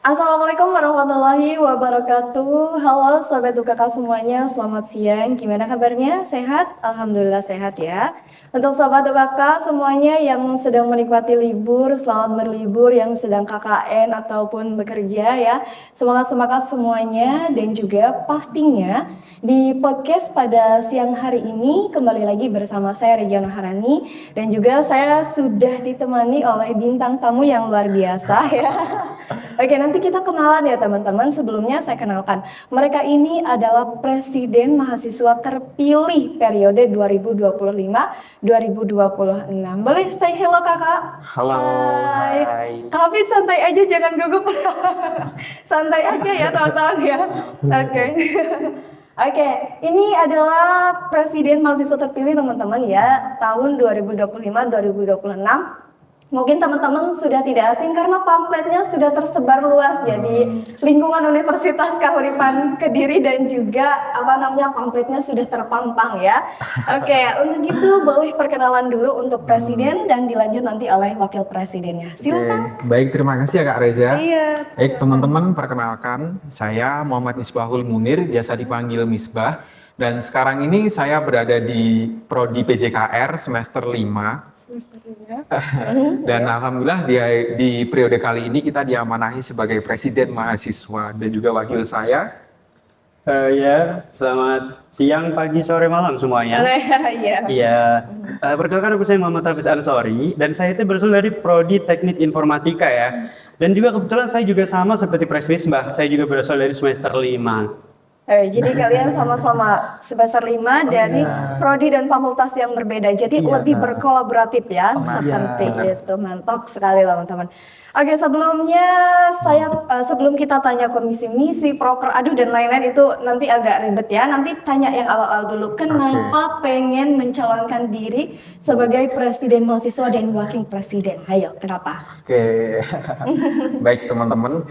Assalamualaikum warahmatullahi wabarakatuh. Halo Sobat UKK semuanya, selamat siang. Gimana kabarnya? Sehat? Alhamdulillah sehat ya. Untuk Sobat UKK semuanya yang sedang menikmati libur, selamat berlibur. Yang sedang KKN ataupun bekerja ya, semangat-semangat semuanya. Dan juga pastinya di podcast pada siang hari ini kembali lagi bersama saya Regina Harani. Dan juga saya sudah ditemani oleh bintang tamu yang luar biasa ya. Oke, nanti kita kenalan ya teman-teman. Sebelumnya saya kenalkan, mereka ini adalah Presiden Mahasiswa Terpilih periode 2025-2026. Boleh say hello kakak? Halo, hai. Tapi santai aja, jangan gugup. Santai aja ya teman-teman ya. Oke. Oke, ini adalah Presiden Mahasiswa Terpilih teman-teman ya, tahun 2025-2026. Mungkin teman-teman sudah tidak asing karena pamfletnya sudah tersebar luas ya di lingkungan Universitas Kahuripan Kediri dan juga pamfletnya sudah terpampang ya. Oke, untuk itu boleh perkenalan dulu untuk presiden dan dilanjut nanti oleh wakil presidennya. Silakan. Baik, terima kasih ya Kak Reza. Iya. Baik teman-teman, perkenalkan saya Muhammad Misbahul Munir, biasa dipanggil Misbah. Dan sekarang ini saya berada di Prodi PJKR semester 5. Dan alhamdulillah di periode kali ini kita diamanahi sebagai Presiden Mahasiswa dan juga wakil saya. Ya, selamat siang, pagi, sore, malam semuanya. Iya. Iya, perkenalkan aku saya Muhammad Hafiz Ansori dan saya itu berasal dari Prodi Teknik Informatika ya. Dan juga kebetulan saya juga sama seperti Preswisbah, saya juga berasal dari semester 5. Jadi kalian sama-sama semester 5 dari prodi dan fakultas yang berbeda. Jadi lebih berkolaboratif ya, seperti itu. Mantap sekali teman-teman. Oke, sebelumnya sebelum kita tanya komisi misi, proker, aduh dan lain-lain itu nanti agak ribet ya. Nanti tanya yang awal-awal dulu. Kenapa pengen mencalonkan diri sebagai presiden mahasiswa dan wakil presiden? Ayo, kenapa? Oke, baik teman-teman.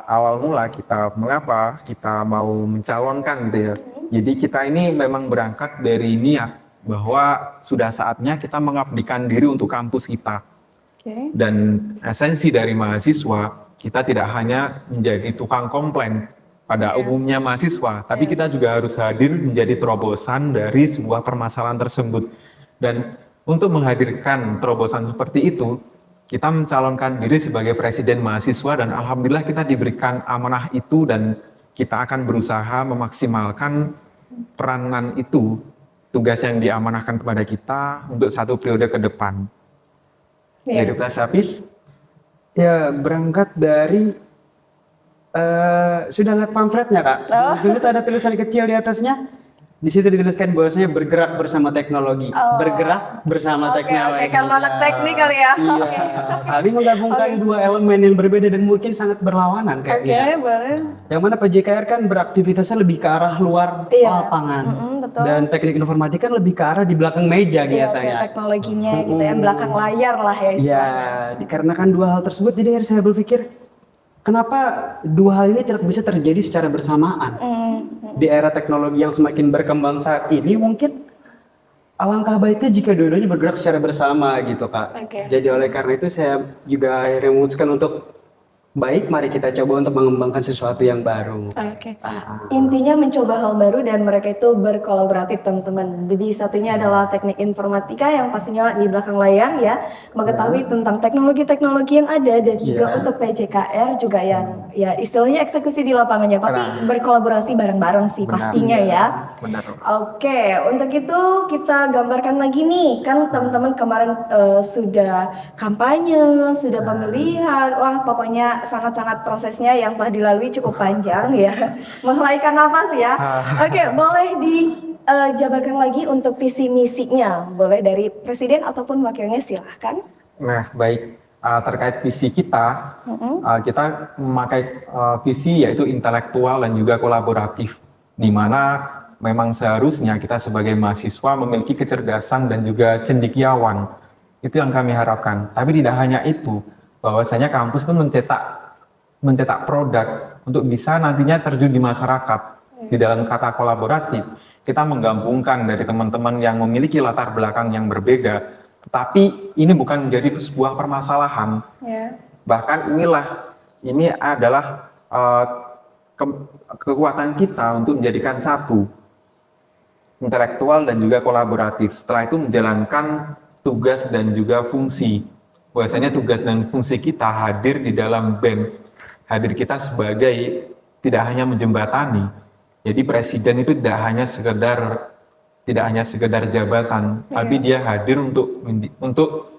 Awal mula mengapa kita mau mencalonkan gitu ya. Jadi kita ini memang berangkat dari niat bahwa sudah saatnya kita mengabdikan diri untuk kampus kita. Dan esensi dari mahasiswa, kita tidak hanya menjadi tukang komplain pada umumnya mahasiswa, tapi kita juga harus hadir menjadi terobosan dari sebuah permasalahan tersebut. Dan untuk menghadirkan terobosan seperti itu, kita mencalonkan diri sebagai presiden mahasiswa dan alhamdulillah kita diberikan amanah itu dan kita akan berusaha memaksimalkan peranan itu, tugas yang diamanahkan kepada kita untuk 1 periode ke depan. Dari Mas Hafiz? Ya, berangkat dari sudah lihat pamfletnya Kak. Dulu tuh ada tulisan kecil di atasnya. Di situ dituliskan bahwasanya bergerak bersama teknologi, bergerak bersama teknologi. Karena anak teknik kali ya. Iya, tapi menggabungkan dua elemen yang berbeda dan mungkin sangat berlawanan kayaknya. Boleh. Yang mana PJKR kan beraktivitasnya lebih ke arah luar lapangan, betul. dan teknik informatika kan lebih ke arah di belakang meja biasanya. Teknologinya gitu ya, belakang layar lah ya istilahnya. Ya, dikarenakan dua hal tersebut, jadi saya berpikir kenapa dua hal ini tidak bisa terjadi secara bersamaan? Di era teknologi yang semakin berkembang saat ini, mungkin alangkah baiknya jika dua-duanya bergerak secara bersama gitu Kak. Jadi oleh karena itu saya juga akhirnya memutuskan untuk baik, mari kita coba untuk mengembangkan sesuatu yang baru. Intinya mencoba hal baru dan mereka itu berkolaboratif teman-teman. Jadi satunya adalah teknik informatika yang pastinya di belakang layar ya, mengetahui tentang teknologi-teknologi yang ada dan juga untuk PJKR juga yang ya istilahnya eksekusi di lapangannya, tapi berkolaborasi bareng-bareng sih pastinya ya. Oke, untuk itu kita gambarkan lagi nih, kan teman-teman kemarin sudah kampanye, sudah pemilihan, wah pokoknya sangat-sangat prosesnya yang telah dilalui cukup panjang ya. Melahirkan napas ya. Oke, boleh dijabarkan lagi untuk visi misinya. Boleh dari presiden ataupun wakilnya, silahkan. Nah, baik. Terkait visi kita, kita memakai visi yaitu intelektual dan juga kolaboratif, di mana memang seharusnya kita sebagai mahasiswa memiliki kecerdasan dan juga cendekiawan. Itu yang kami harapkan. Tapi tidak hanya itu, bahwasanya kampus itu mencetak produk untuk bisa nantinya terjun di masyarakat. Di dalam kata kolaboratif, kita menggabungkan dari teman-teman yang memiliki latar belakang yang berbeda, tetapi ini bukan menjadi sebuah permasalahan. Bahkan inilah ini adalah kekuatan kita untuk menjadikan satu, intelektual dan juga kolaboratif. Setelah itu menjalankan tugas dan juga fungsi. Biasanya tugas dan fungsi kita hadir di dalam BEM. Hadir kita sebagai tidak hanya menjembatani. Jadi presiden itu tidak hanya sekedar jabatan, tapi dia hadir untuk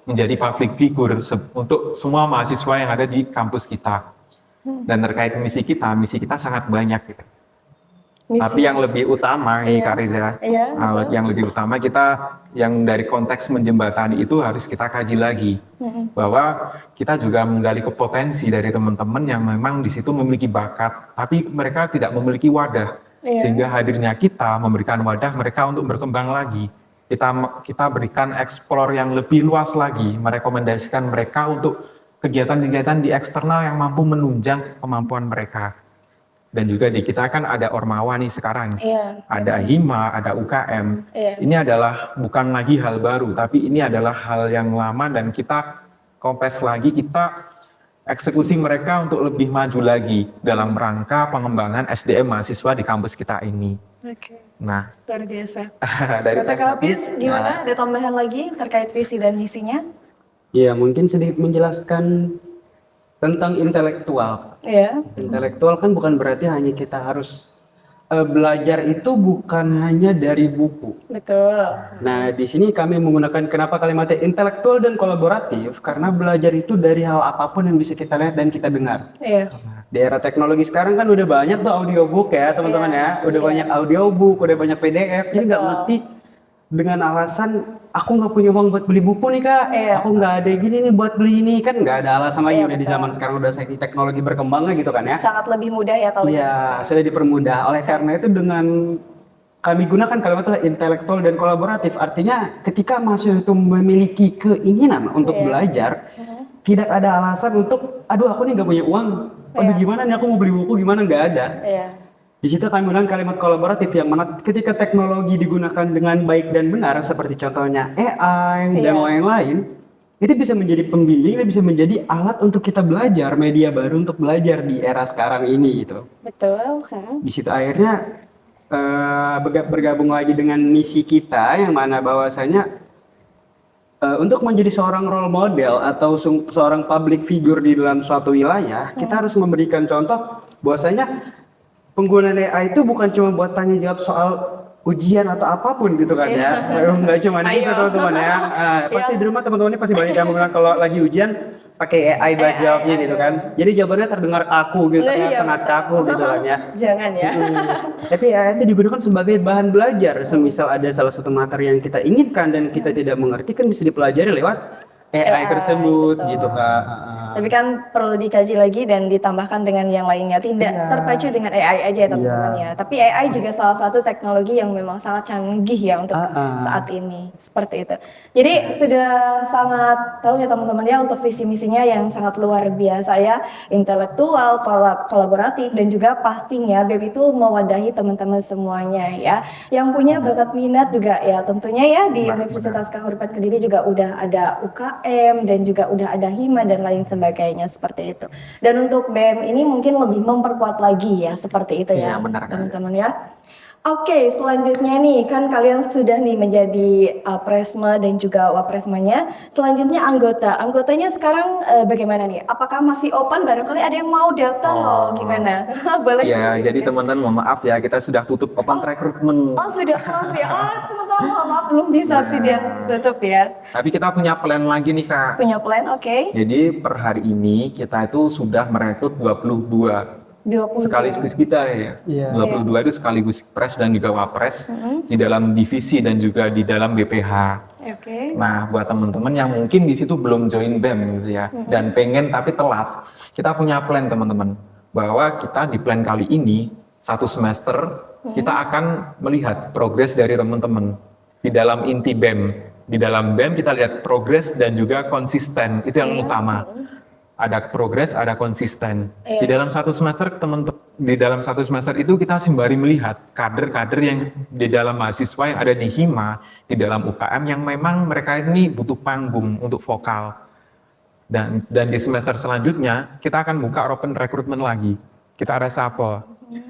menjadi public figure untuk semua mahasiswa yang ada di kampus kita. Dan terkait misi kita sangat banyak. Gitu. Tapi yang lebih utama ini Kak Reza, yang lebih utama kita yang dari konteks menjembatani itu harus kita kaji lagi. Bahwa kita juga menggali potensi dari teman-teman yang memang di situ memiliki bakat, tapi mereka tidak memiliki wadah. Sehingga hadirnya kita memberikan wadah mereka untuk berkembang lagi. Kita berikan explore yang lebih luas lagi, merekomendasikan mereka untuk kegiatan-kegiatan di eksternal yang mampu menunjang kemampuan mereka. Dan juga di kita kan ada Ormawa nih sekarang, ada Hima, ada UKM. Ini adalah bukan lagi hal baru, tapi ini adalah hal yang lama dan kita kompres lagi, kita eksekusi mereka untuk lebih maju lagi dalam rangka pengembangan SDM mahasiswa di kampus kita ini. Nah, luar biasa. Dari Kata Kak Hafiz, gimana? Ada tambahan lagi terkait visi dan misinya? Ya, mungkin sedikit menjelaskan tentang intelektual. Intelektual kan bukan berarti hanya kita harus belajar itu bukan hanya dari buku. Betul. Nah, di sini kami menggunakan kenapa kalimatnya intelektual dan kolaboratif, karena belajar itu dari hal apapun yang bisa kita lihat dan kita dengar. Di era teknologi sekarang kan udah banyak tuh audiobook ya teman-teman ya, udah banyak audiobook, udah banyak PDF, jadi nggak mesti dengan alasan aku nggak punya uang buat beli buku nih Kak, aku nggak ada gini nih buat beli ini, kan nggak ada alasan lagi. Udah di zaman sekarang udah teknologi berkembang gitu kan ya. Sangat lebih mudah ya kalau Iya, sudah dipermudah. Oleh karena itu dengan kami gunakan kalimat itu intelektual dan kolaboratif, artinya ketika mahasiswa itu memiliki keinginan untuk belajar, tidak ada alasan untuk aduh aku nih nggak punya uang, aduh gimana nih aku mau beli buku, gimana, nggak ada. Di situ kami menggunakan kalimat kolaboratif yang mana ketika teknologi digunakan dengan baik dan benar seperti contohnya AI dan lain-lain, itu bisa menjadi pembimbing, bisa menjadi alat untuk kita belajar, media baru untuk belajar di era sekarang ini gitu. Betul. Di situ akhirnya bergabung lagi dengan misi kita yang mana bahwasanya untuk menjadi seorang role model atau seorang public figure di dalam suatu wilayah, kita harus memberikan contoh bahwasanya penggunaan AI itu bukan cuma buat tanya jawab soal ujian atau apapun gitu kan ya. Nggak cuma itu teman-teman ya. Pasti di rumah teman-teman ini pasti banyak yang menggunakan kalau lagi ujian pakai AI buat jawabnya gitu kan. Jadi jawabannya terdengar kaku gitu ya, sangat kaku gitu kan ya. Jangan ya. Tapi AI itu digunakan sebagai bahan belajar. Semisal ada salah satu materi yang kita inginkan dan kita tidak mengerti, kan bisa dipelajari lewat AI tersebut gitu Kak. Tapi kan perlu dikaji lagi dan ditambahkan dengan yang lainnya, tidak terpacu dengan AI aja ya teman-teman ya. Tapi AI juga salah satu teknologi yang memang sangat canggih ya untuk saat ini, seperti itu. Jadi sudah sangat tahu ya teman-teman ya untuk visi misinya yang sangat luar biasa ya, intelektual, kolaboratif, dan juga pastinya BEM itu mewadahi teman-teman semuanya ya. Yang punya bakat minat juga ya tentunya ya di Universitas Kahuripan Kediri juga udah ada UKM dan juga udah ada Hima dan lain sebagainya seperti itu. Dan untuk BEM ini mungkin lebih memperkuat lagi ya seperti itu ya teman-teman ya. Oke, selanjutnya nih kan kalian sudah nih menjadi presma dan juga wapresmanya. Selanjutnya anggotanya sekarang bagaimana nih? Apakah masih open? Barangkali ada yang mau daftar loh, gimana? Boleh? Ya, jadi teman-teman mohon maaf ya, kita sudah tutup open recruitment. Oh sudah close ya? Teman-teman mohon maaf belum bisa sih dia tutup ya. Tapi kita punya plan lagi nih Kak. Punya plan, oke. Jadi per hari ini kita itu sudah merekrut 22 sekaligus kita ya. 22 itu sekaligus pres dan juga wapres di dalam divisi dan juga di dalam BPH. Nah, buat teman-teman yang mungkin di situ belum join BEM gitu ya dan pengen tapi telat, kita punya plan teman-teman bahwa kita di plan kali ini 1 semester kita akan melihat progres dari teman-teman di dalam inti BEM. Di dalam BEM kita lihat progres dan juga konsisten, itu yang utama. Ada progres, ada konsisten. Di dalam 1 semester di dalam 1 semester itu kita sembari melihat kader-kader yang di dalam mahasiswa yang ada di Hima, di dalam UKM yang memang mereka ini butuh panggung untuk vokal. Dan di semester selanjutnya kita akan buka open recruitment lagi. Kita reshuffle.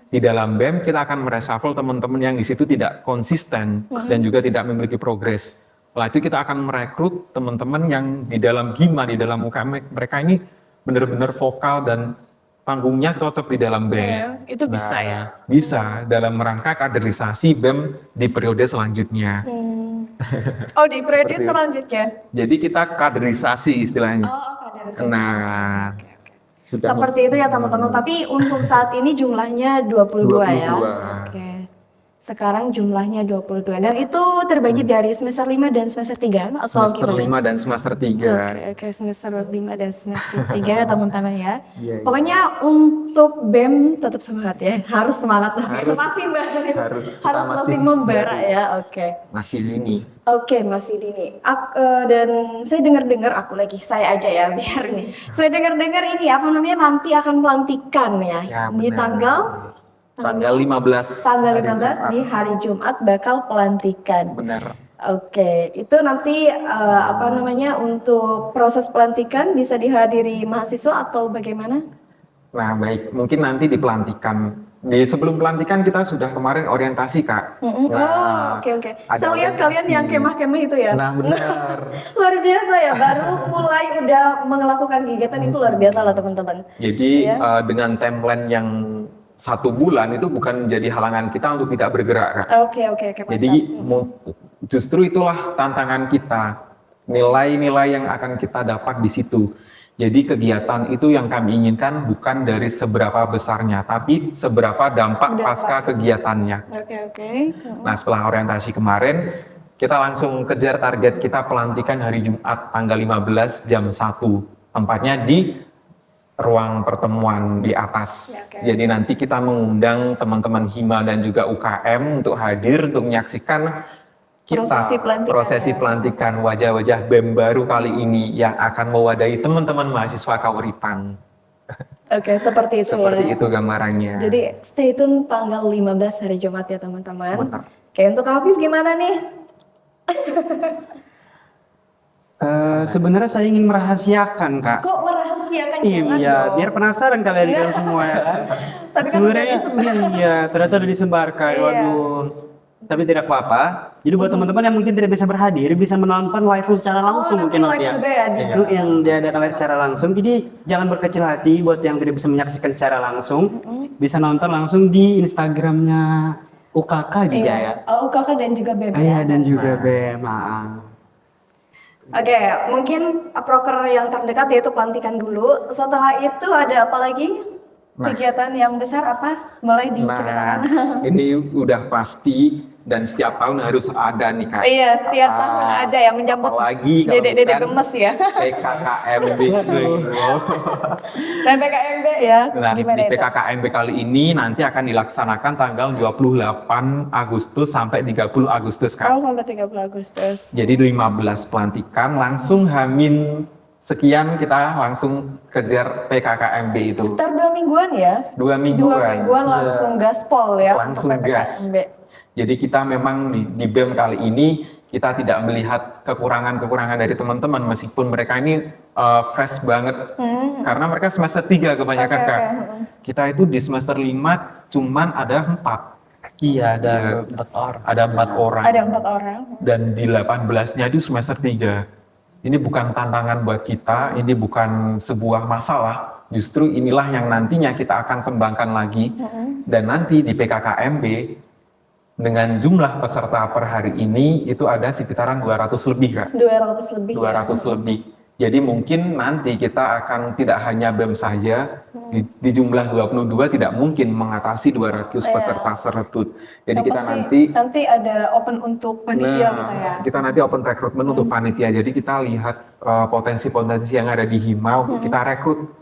Di dalam BEM kita akan mereshuffle teman-teman yang di situ tidak konsisten dan juga tidak memiliki progres. Setelah itu kita akan merekrut teman-teman yang di dalam HIMA, di dalam UKM mereka ini benar-benar vokal dan panggungnya cocok di dalam BEM. Iya, itu bisa ya? Bisa dalam rangka kaderisasi BEM di periode selanjutnya. Oh, di periode selanjutnya? Jadi kita kaderisasi istilahnya. Oh, kaderisasi. Nah, sudah Seperti itu ya teman-teman, tapi untuk saat ini jumlahnya 22 ya? 22. Oke. Sekarang jumlahnya 22, dan itu terbagi dari semester 5 dan semester 3 atau semester gimana? 5 dan semester 3. Oke, semester 5 dan semester 3 ya teman-teman ya. Iya. Pokoknya untuk BEM tetap semangat ya, harus semangat. Harus. Masih baru. Harus. Kita Harus masih masih membara ya, oke. Masih dini. Oke, masih dini. Dan saya dengar-dengar saya aja ya biar nih. Saya dengar-dengar ini apa namanya nanti akan pelantikan ya, Ya, di benar. Tanggal 15. tanggal hari 15 Jumat. di hari Jumat bakal pelantikan. Benar. Oke, itu nanti apa namanya untuk proses pelantikan bisa dihadiri mahasiswa atau bagaimana? Nah, baik. Mungkin nanti di pelantikan. Sebelum pelantikan kita sudah kemarin orientasi, Kak. Nah, Oke. ada Saya lihat kalian orientasi. yang kemah-kemah itu ya. Nah, benar. Luar biasa ya, baru mulai udah melakukan kegiatan itu luar biasa lah teman-teman. Jadi Iya. dengan timeline yang 1 bulan itu bukan menjadi halangan kita untuk tidak bergerak, Kak. Oke, mantap. Jadi justru itulah tantangan kita, nilai-nilai yang akan kita dapat di situ. Jadi kegiatan itu yang kami inginkan bukan dari seberapa besarnya, tapi seberapa dampak pasca kegiatannya. Oke. Nah, setelah orientasi kemarin, kita langsung kejar target kita pelantikan hari Jumat tanggal 15 jam 1. Tempatnya di ruang pertemuan di atas. Oke. Jadi nanti kita mengundang teman-teman HIMA dan juga UKM untuk hadir untuk menyaksikan prosesi pelantikan wajah-wajah BEM baru kali ini yang akan mewadahi teman-teman mahasiswa Kauripan. Oke, seperti itu Seperti ya. itu gambarannya. Jadi stay tune tanggal 15 hari Jumat ya teman-teman. Mantap. Oke, untuk Hafiz gimana nih? Sebenarnya saya ingin merahasiakan, Kak. Kok merahasiakan? Jangan Iya, dong. biar penasaran kalian kan semua ya. Tapi kan udah disebar. Iya, ternyata udah disebarkan. Iya. Waduh. Tapi tidak apa-apa. Jadi buat teman-teman yang mungkin tidak bisa berhadir, bisa menonton live secara langsung mungkin nanti nanti live juga ya, Ji? Itu yang diadakan live secara langsung. Jadi jangan berkecil hati buat yang tidak bisa menyaksikan secara langsung. Bisa nonton langsung di Instagramnya UKK juga ya. Oh, kakak dan juga BEM. Iya, dan juga BEM. Oke, mungkin proker yang terdekat yaitu pelantikan dulu. Setelah itu ada apa lagi? Kegiatan yang besar apa? Mulai diceritakan. Nah, ini udah pasti dan setiap tahun harus ada nih, Kak. Iya, setiap tahun ada yang menyambut Apalagi kalau dede-dede bukan gemes ya. PKKMB. Dan PKMB ya. Nah, di Gimana itu? PKKMB kali ini nanti akan dilaksanakan tanggal 28 Agustus sampai 30 Agustus, Kak. Oh, sampai 30 Agustus. Jadi 15 pelantikan langsung Hamin sekian kita langsung kejar PKKMB itu. Sekitar 2 mingguan ya. 2 mingguan. 2 mingguan langsung gaspol ya. Langsung untuk gas. PKKMB. Jadi kita memang di BEM kali ini kita tidak melihat kekurangan-kekurangan dari teman-teman meskipun mereka ini fresh banget karena mereka semester 3 kebanyakan, Kak. Kita itu di semester 5 cuman ada 4. Iya, ada 4 orang. Ada 4 orang. Ada 4 orang. Dan di 18-nya itu semester 3. Ini bukan tantangan buat kita, ini bukan sebuah masalah. Justru inilah yang nantinya kita akan kembangkan lagi. Dan nanti di PKKMB dengan jumlah peserta per hari ini itu ada sekitaran 200 lebih, Kak. 200 lebih. 200 lebih. Jadi mungkin nanti kita akan tidak hanya BEM saja, di jumlah 22 tidak mungkin mengatasi 200 peserta rekrut. Jadi kita nanti ada open untuk panitia gitu ya. kita nanti open rekrutmen untuk panitia. Jadi kita lihat potensi-potensi yang ada di HIMA untuk kita rekrut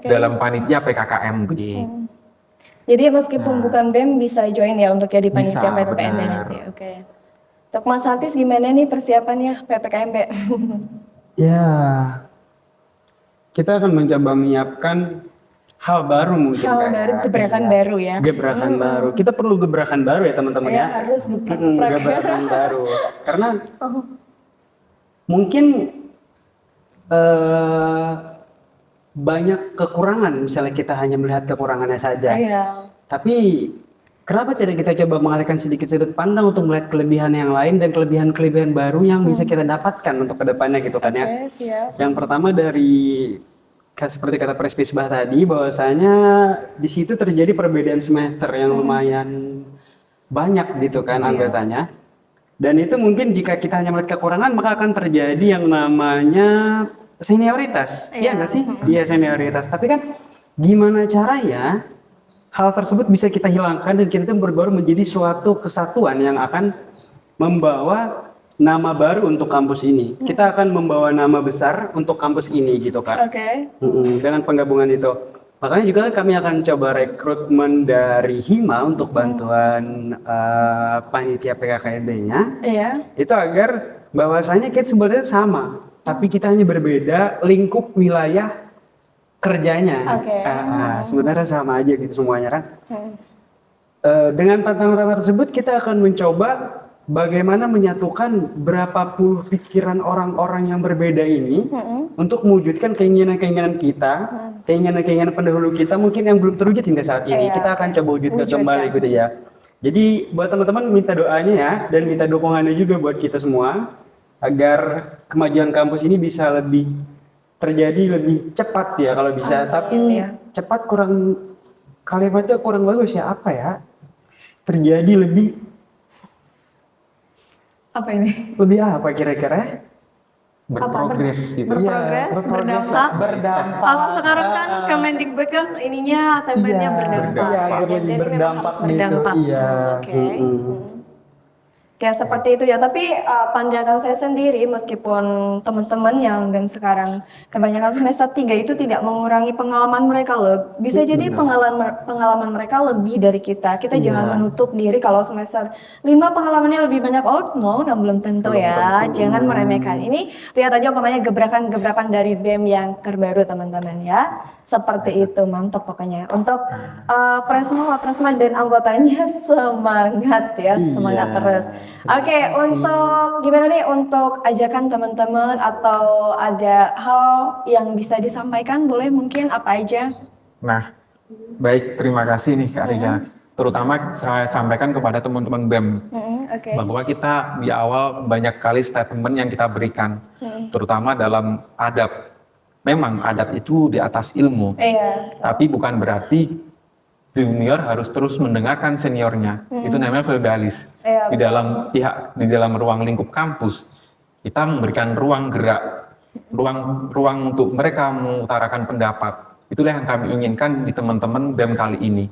dalam panitia PKKMB. Jadi meskipun bukan BEM bisa join ya untuk jadi panitia Bisa, PPKMB benar. nanti. Oke. Untuk Mas Hafiz gimana nih persiapannya PPKMB? Ya, kita akan mencoba menyiapkan hal baru mungkin. Hal Kak. baru, gebrakan baru ya. Gebrakan baru. Kita perlu gebrakan baru ya teman-teman ya. Harus Gebrakan baru. Karena mungkin eh, banyak kekurangan, misalnya kita hanya melihat kekurangannya saja. Iya. Tapi kenapa tidak kita coba mengalihkan sedikit sudut pandang untuk melihat kelebihan yang lain dan kelebihan-kelebihan baru yang bisa kita dapatkan untuk kedepannya gitu kan ya. Oke, siap. Yang pertama dari seperti kata Presbisbah tadi, bahwasanya di situ terjadi perbedaan semester yang lumayan banyak gitu kan anggotanya. Dan itu mungkin jika kita hanya melihat kekurangan, maka akan terjadi yang namanya senioritas. Iya nggak sih? Iya, senioritas. Tapi kan gimana caranya hal tersebut bisa kita hilangkan dan kita berbaru menjadi suatu kesatuan yang akan membawa nama baru untuk kampus ini. Kita akan membawa nama besar untuk kampus ini gitu kan. Oke. Dengan penggabungan itu. Makanya juga kami akan coba rekrutmen dari Hima untuk bantuan panitia PKKMB-nya. Iya. Itu agar bahwasanya kita sebenarnya sama, tapi kita hanya berbeda lingkup wilayah kerjanya. Oke. Sebenarnya sama aja gitu semuanya kan. Dengan tantangan tersebut kita akan mencoba bagaimana menyatukan berapa puluh pikiran orang-orang yang berbeda ini untuk mewujudkan keinginan-keinginan kita, keinginan-keinginan pendahulu kita mungkin yang belum terwujud hingga saat ini. Iya. Kita akan coba wujudkan kembali gitu ya. Jadi buat teman-teman minta doanya ya dan minta dukungannya juga buat kita semua agar kemajuan kampus ini bisa lebih terjadi lebih cepat ya kalau bisa. Tapi cepat kurang, kalimatnya kurang bagus ya, apa ya? Terjadi lebih Apa ini? apa kira-kira? Berprogres gitu. Berprogres, berdampak. Berdampak. Pas sekarang kan Kemendikbud kan ininya temanya berdampak. Iya, Ya, lebih jadi memang berdampak harus berdampak. gitu. Iya. Oke. Ya seperti itu ya, tapi pandangan saya sendiri meskipun teman-teman yang dan sekarang kebanyakan semester 3 itu tidak mengurangi pengalaman mereka loh. Bisa jadi pengalaman mereka lebih dari kita. Kita jangan menutup diri kalau semester 5 pengalamannya lebih banyak. Oh no, belum tentu ya. Jangan meremehkan. Ini lihat aja umpamanya gebrakan-gebrakan dari BEM yang terbaru teman-teman ya. Seperti itu, mantap pokoknya. Untuk Presma dan anggotanya semangat ya, semangat terus. Oke, untuk gimana nih untuk ajakan teman-teman atau ada hal yang bisa disampaikan, boleh mungkin apa aja? Nah, baik, terima kasih nih Kak Rika. Terutama saya sampaikan kepada teman-teman BEM Oke. bahwa kita di awal banyak kali statement yang kita berikan, terutama dalam adab. Memang adab itu di atas ilmu, Iya. tapi bukan berarti junior harus terus mendengarkan seniornya. Itu namanya feodalis. Iya, Di dalam ruang lingkup kampus, kita memberikan ruang gerak, ruang untuk mereka mengutarakan pendapat. Itulah yang kami inginkan di teman-teman BEM kali ini.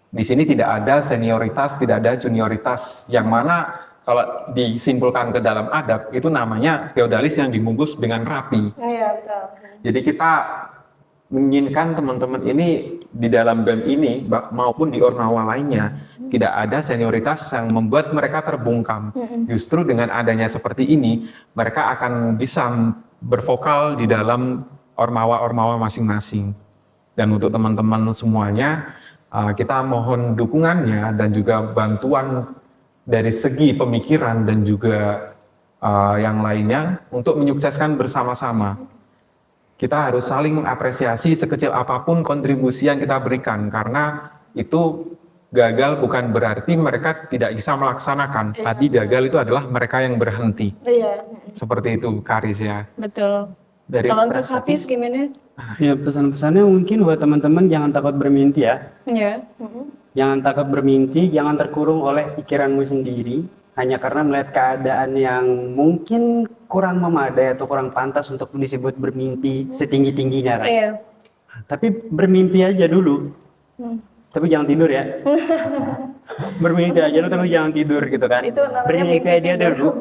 Di sini tidak ada senioritas, tidak ada junioritas, yang mana kalau disimpulkan ke dalam adab itu namanya feodalis yang dibungkus dengan rapi. Iya, betul. Jadi kita menginginkan teman-teman ini di dalam BEM ini maupun di ormawa lainnya tidak ada senioritas yang membuat mereka terbungkam. Justru dengan adanya seperti ini mereka akan bisa bervokal di dalam ormawa-ormawa masing-masing. Dan untuk teman-teman semuanya kita mohon dukungannya dan juga bantuan dari segi pemikiran dan juga yang lainnya untuk menyukseskan bersama-sama. Kita harus saling mengapresiasi sekecil apapun kontribusi yang kita berikan, karena itu gagal bukan berarti mereka tidak bisa melaksanakan, tapi gagal itu adalah mereka yang berhenti. Iya, Seperti itu, Karis ya. betul. Dari Kalau untuk Hafiz gimana? Ya pesan-pesannya mungkin buat teman-teman jangan takut bermimpi ya. Iya. Jangan takut bermimpi, jangan terkurung oleh pikiranmu sendiri hanya karena melihat keadaan yang mungkin kurang memadai atau kurang pantas untuk disebut bermimpi setinggi-tingginya. Kan? Iya. Tapi bermimpi aja dulu. Tapi jangan tidur ya. Bermimpi aja dulu tapi jangan tidur gitu kan. Itu namanya Bermimpi mimpi aja tidur. dulu.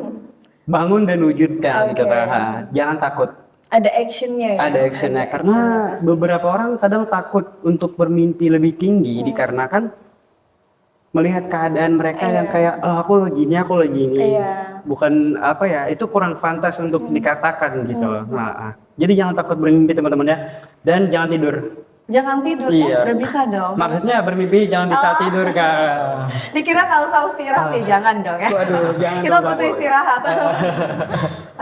Bangun dan wujudkan gitu Oke. kan. Ha, jangan takut. Ada actionnya ya? Ada actionnya karena beberapa orang kadang takut untuk bermimpi lebih tinggi dikarenakan melihat keadaan mereka yang kayak aku lagi ini. Iya. Bukan apa ya, itu kurang fantas untuk dikatakan gitu loh. Nah, jadi jangan takut bermimpi teman-teman ya, dan jangan tidur. Jangan tidur Iya. kan? Udah bisa dong. Maksudnya bermimpi jangan bisa tidur kan. Dikira kalau usah istirahat ya jangan dong ya. Waduh, jangan Kita dong, butuh Kak. istirahat.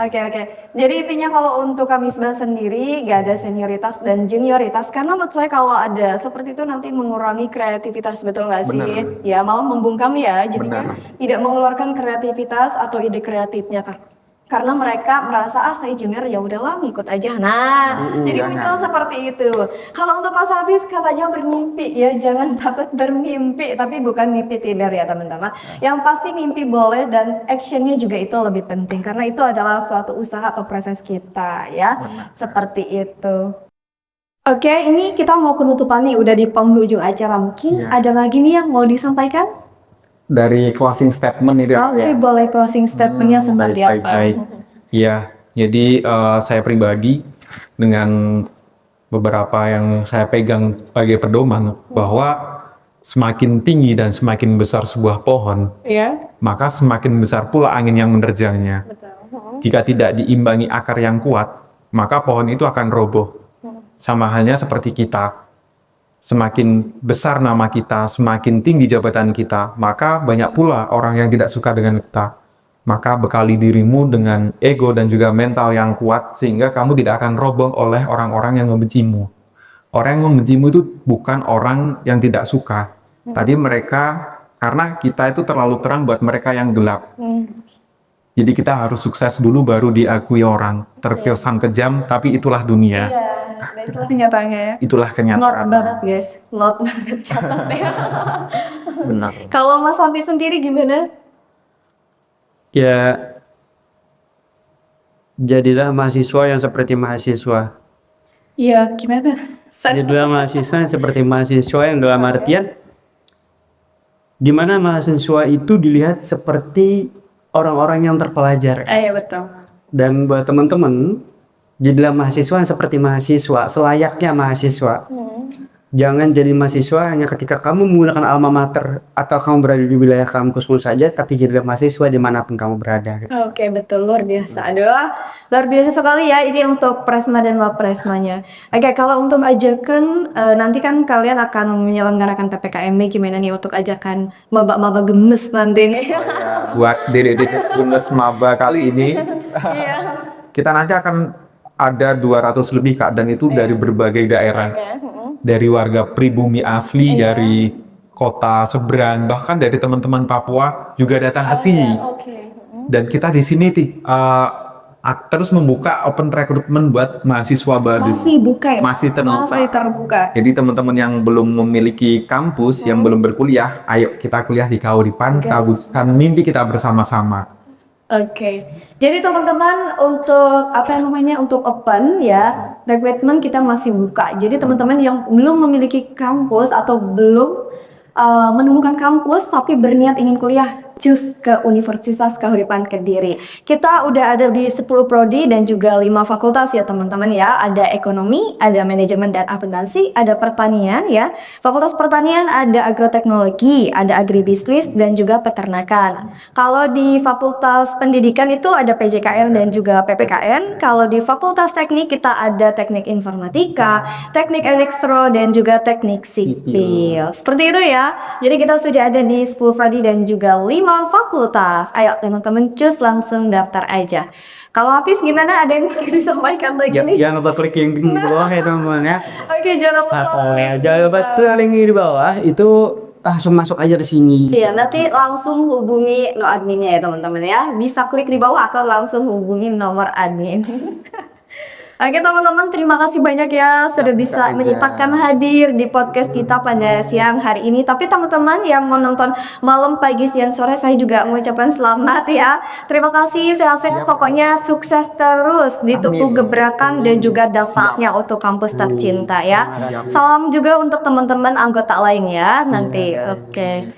Oke. Jadi intinya kalau untuk Kamisba sendiri gak ada senioritas dan junioritas karena menurut saya kalau ada seperti itu nanti mengurangi kreativitas, betul nggak sih? Benar. Ya malah membungkam ya. Jadinya Benar. tidak mengeluarkan kreativitas atau ide kreatifnya kan. Karena mereka merasa saya junior ya udahlah ngikut aja. Nah, jadi muncul seperti itu. Kalau untuk Mas Habis katanya bermimpi ya jangan takut bermimpi tapi bukan mimpi tidur ya teman-teman. Yang pasti mimpi boleh dan actionnya juga itu lebih penting karena itu adalah suatu usaha atau proses kita ya. Seperti itu. Oke, ini kita mau penutupan nih udah di penghujung acara. Mungkin ada lagi nih yang mau disampaikan? Dari closing statement itu ya. Oke, boleh closing statementnya seperti apa? Iya, jadi saya pribadi dengan beberapa yang saya pegang sebagai pedoman bahwa semakin tinggi dan semakin besar sebuah pohon, Iya. maka semakin besar pula angin yang menerjangnya. Jika tidak diimbangi akar yang kuat, maka pohon itu akan roboh. Sama halnya seperti kita. Semakin besar nama kita, semakin tinggi jabatan kita, maka banyak pula orang yang tidak suka dengan kita. Maka bekali dirimu dengan ego dan juga mental yang kuat sehingga kamu tidak akan roboh oleh orang-orang yang membencimu. Orang yang membencimu itu bukan orang yang tidak suka. Tadi mereka, karena kita itu terlalu terang buat mereka yang gelap. Jadi kita harus sukses dulu baru diakui orang. Terkesan kejam, tapi itulah dunia. Dan itulah kenyataannya ya. Itulah Not kenyataan. banget guys, not banget catat ya. Benar. Kalau Mas Sampi sendiri gimana? Ya, jadilah mahasiswa yang seperti mahasiswa. Iya, gimana? Jadilah mahasiswa yang seperti mahasiswa yang dalam artian di mana mahasiswa itu dilihat seperti orang-orang yang terpelajar. Iya betul. Dan buat teman-teman, jadilah mahasiswa yang seperti mahasiswa, selayaknya mahasiswa. Jangan jadi mahasiswa hanya ketika kamu menggunakan alma mater atau kamu berada di wilayah kampusmu saja, tapi jadilah mahasiswa dimanapun kamu berada. Oke, betul, luar biasa. Aduh, luar biasa sekali ya ini untuk Presma dan Wapresmanya. Oke, kalau untuk ajakan nanti kan kalian akan menyelenggarakan PPKMB gimana nih untuk ajakan maba-maba gemes nanti nih. Buat diri Gunes Maba kali ini, Iya. kita nanti akan ada 200 lebih Kak, dan itu dari berbagai daerah. Dari warga pribumi asli, dari kota seberang, bahkan dari teman-teman Papua juga datang ke sini. Oke. Dan kita di sini terus membuka open recruitment buat mahasiswa baru. Masih buka ya? Masih terbuka. Masih terbuka. Jadi teman-teman yang belum memiliki kampus, yang belum berkuliah, ayo kita kuliah di Kauripan, kabutkan mimpi kita bersama-sama. Oke, jadi teman-teman untuk apa yang namanya untuk open ya recruitment kita masih buka. Jadi teman-teman yang belum memiliki kampus atau belum menemukan kampus tapi berniat ingin kuliah, cus ke Universitas Kahuripan Kediri. Kita udah ada di 10 prodi dan juga 5 fakultas ya teman-teman ya. Ada ekonomi, ada manajemen dan akuntansi, ada pertanian ya. Fakultas pertanian ada agroteknologi, ada agribisnis dan juga peternakan. Kalau di fakultas pendidikan itu ada PJKN dan juga PPKN. Kalau di fakultas teknik kita ada teknik informatika, teknik elektro dan juga teknik sipil. Seperti itu ya. Jadi kita sudah ada di 10 prodi dan juga 5 fakultas. Ayo teman-teman cus langsung daftar aja. Kalau habis gimana, ada yang mau disampaikan lagi nih? Jangan lupa klik link di bawah ya teman-teman ya. Oke, jangan lupa. Jangan lupa klik link di bawah itu langsung masuk aja di sini. Iya, nanti langsung hubungi no adminnya ya teman-teman ya. Bisa klik di bawah atau langsung hubungi nomor admin. Oke teman-teman, terima kasih banyak ya sudah bisa menyempatkan hadir di podcast kita pada siang hari ini. Tapi teman-teman yang menonton malam, pagi, siang, sore, saya juga mengucapkan selamat ya. Terima kasih, sehat-sehat, pokoknya sukses terus di tubuh gebrakan dan juga daftarnya untuk kampus tercinta ya. Salam juga untuk teman-teman anggota lain ya nanti. Oke.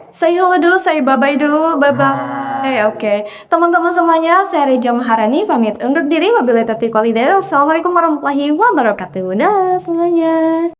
Saya hello dulu, saya bye-bye dulu, bye-bye. Oke. Teman-teman semuanya, saya Reja Maharani pamit undur diri. Wabillahi taufiq wal hidayah. Assalamualaikum warahmatullahi wabarakatuh. Dah semuanya.